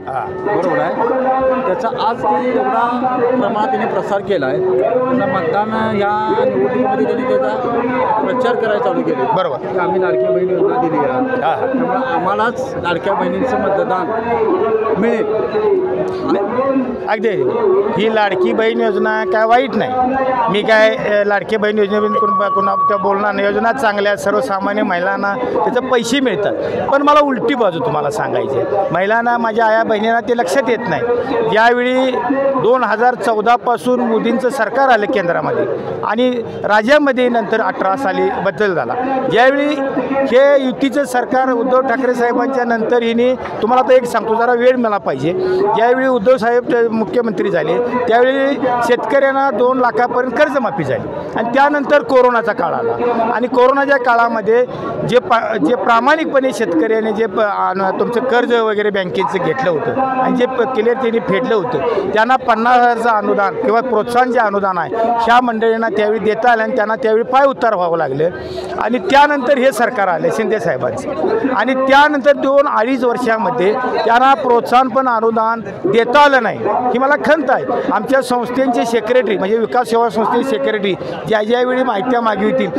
बरोबर आहे। त्याचा आज ते एवढा प्रमाणात त्यांनी प्रसार केला आहे, त्याचा मतदान या निवडणुकीमध्ये त्यांनी त्याचा प्रचार करायला चालू केले। बरोबर की आम्ही लाडक्या बहिणी योजना दिली आहे, त्यामुळे आम्हालाच लाडक्या बहिणींचं मतदान मिळेल। अगदी ही लाडकी बहीण योजना काय वाईट नाही, मी काय लाडकी बहीण योजनेबद्दल कोणा बोलणार नाही। योजना चांगल्या, सर्वसामान्य महिलांना त्याचे पैसे मिळतात, पण मला उलटी बाजू तुम्हाला सांगायची आहे। महिलांना, माझ्या आया बहिणींना ते लक्षात येत नाही। ज्यावेळी 2014 पासून मोदींचं सरकार आलं केंद्रामध्ये आणि राज्यामध्ये नंतर 18 साली बदल झाला, ज्यावेळी हे युतीचं सरकार उद्धव ठाकरे साहेबांच्या नंतर हिने, तुम्हाला तर एक सांगतो, जरा वेळ मला पाहिजे, ज्यावेळी उद्धव साहेब मुख्यमंत्री झाले त्यावेळी शेतकऱ्यांना 2 लाखापर्यंत कर्जमाफी झाली आणि त्यानंतर कोरोनाचा काळ आला आणि कोरोनाच्या काळामध्ये जे प्रामाणिकपणे शेतकऱ्याने जे तुमचं कर्ज वगैरे बँकेचं घेतलं होतं आणि जे क्लिअर त्यांनी फेडलं होतं, त्यांना 50,000चं अनुदान किंवा प्रोत्साहन जे अनुदान आहे ह्या मंडळींना त्यावेळी देता आलं आणि त्यांना त्यावेळी पाय उतार व्हावं लागलं आणि त्यानंतर हे सरकार आले शिंदे साहेबांचं आणि त्यानंतर 2-2.5 वर्षामध्ये त्यांना प्रोत्साहन पण अनुदान देता आलं नाही। ही मला खंत आहे। आमच्या संस्थेचे सेक्रेटरी म्हणजे विकास सेवा संस्थेचे सेक्रेटरी ज्यावेळी माहित्या मागवितील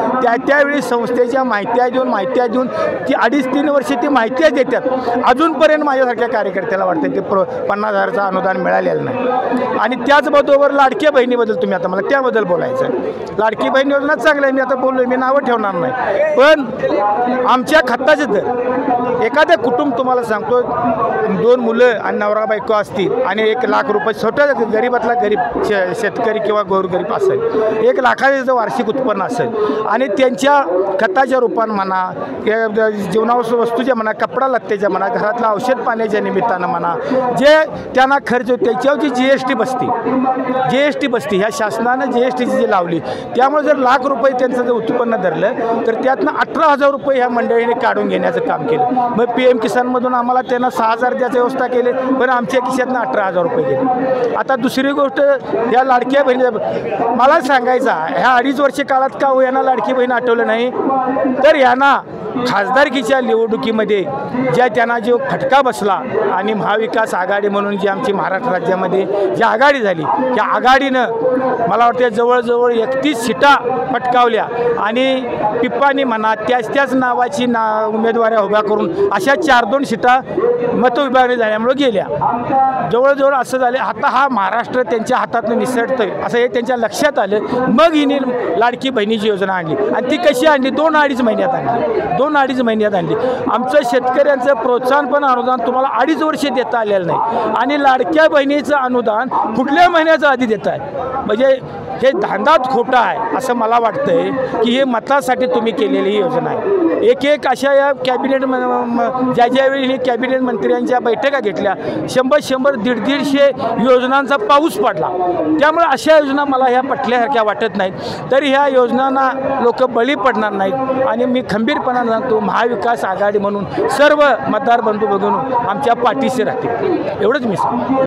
त्यावेळी संस्थेच्या माहित्या देऊन ती 2.5-3 वर्ष ती माहित्या देतात, अजूनपर्यंत माझ्यासारख्या कार्यकर्त्याला वाटतं ते 50,000चं अनुदान मिळालेलं नाही। आणि त्याचबरोबर लाडक्या बहिणीबद्दल तुम्ही आता मला त्याबद्दल बोलायचं आहे। लाडकी बहीण योजना चांगली आहे, मी आता बोललो, मी नावं ठेवणार नाही, पण आमच्या खताचं दर एखाद्या कुटुंब, तुम्हाला सांगतो, 2 मुलं आणि नवरा बायको असतील आणि 1 लाख रुपये, छोट्या गरीबातला गरीब शेतकरी किंवा गोरगरीब असेल, 1 लाखाचं वार्षिक उत्पन्न असेल आणि त्यांच्या खताच्या रूपानं म्हणा, जीवनावश्यक वस्तूच्या म्हणा, कपडा लत्त्याच्या म्हणा, घरातल्या औषध पाण्याच्या निमित्तानं म्हणा, जे त्यांना खर्च त्याच्यावरची GST बसती, ह्या शासनानं GSTची जी लावली, त्यामुळे जर लाख रुपये त्यांचं जर उत्पन्न धरलं तर त्यातनं 18,000 रुपये ह्या मंडळीने काढून घेण्याचं काम केलं। मग PM किसानमधून आम्हाला त्यांना 6,000 द्यायची व्यवस्था केली, पण आमच्या खिशातनं 18,000 रुपये गेले। आता दुसरी गोष्ट, या लाडक्या बहिणी मला सांगायचा, ह्या 2.5 वर्ष काळात का यांना लाडकी बहीण आठवलं नाही, तर यांना खासदारकीच्या निवडणुकीमध्ये त्यांना जो फटका बसला आणि महाविकास आघाडी म्हणून जी आमची महाराष्ट्र राज्यामध्ये जी आघाडी झाली, त्या आघाडीनं मला वाटतं जवळजवळ 31 सीटा पटकावल्या आणि पिप्पानी म्हणा त्याच नावाची उमेदवारी उभ्या करून अशा 4-2 सीटा मतविभागणी झाल्यामुळे गेल्या। जवळजवळ असं झालं, आता हा महाराष्ट्र त्यांच्या हातातून निसटतोय असं हे त्यांच्या लक्षात आलं। मग हिने लाडकी बहिणीची योजना आणली आणि ती कशी आणली, 2-2.5 महिन्यात आणली, 2-2.5 महिन्यात आणली। आमचं शेतकऱ्यांचं प्रोत्साहन पण अनुदान तुम्हाला 2.5 वर्ष देता आलेलं नाही आणि लाडक्या बहिणीचं अनुदान कुठल्या महिन्याचं आधी देत आहे, म्हणजे हे धांदात खोटा आहे असं मला वाटतंय की हे मतासाठी तुम्ही केलेली ही योजना आहे। एक अशा या कॅबिनेट ज्यावेळी ही कॅबिनेट मंत्र्यांच्या बैठका घेतल्या, 100-100, 150 योजनांचा पाऊस पडला, त्यामुळे अशा योजना मला ह्या पटल्यासारख्या वाटत नाहीत। तरी ह्या योजनांना लोक बळी पडणार नाहीत आणि मी खंबीरपणाने सांगतो, महाविकास आघाडी म्हणून सर्व मतदार बंधू बघून आमच्या पाठीशी राहतील, एवढंच मी सांगतो।